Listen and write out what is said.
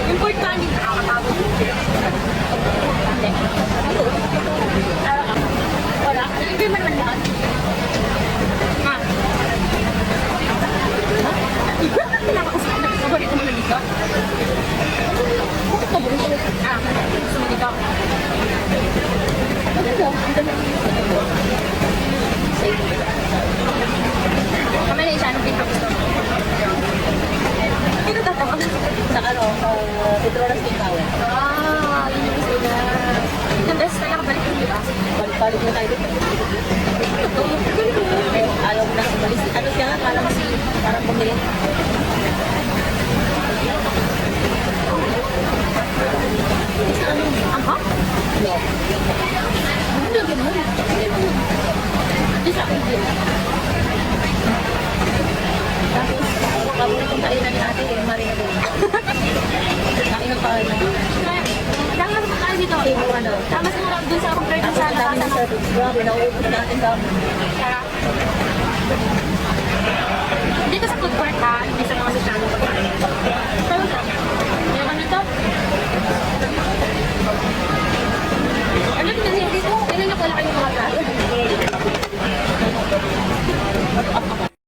Yung pork candy, nakakatapos. Hindi. Wala. Hindi mo naman lahat. Ha? Paborito mo na dito? Bakit paborito? Gusto mo dito? Kami na isa, anong pinto gusto mo? Dito tatama. Sa ano, Petronas King Tower. Yun yung gusto na. Yung best talaga balik ko, di ba? Balik na tayo dito. Ayaw mo na umalis. Ano siya nga, parang bumili. Ang hap? No. Ano yung mo? Di sa akin din. Tapos, paborito kainan ni ate, Marina doon. Kainan pa na. Dahil naman tayo dito. Ano? Tama sa harap dun sa compared Ang sa dami ng service. Grabe, nauubos natin dami. Sarap.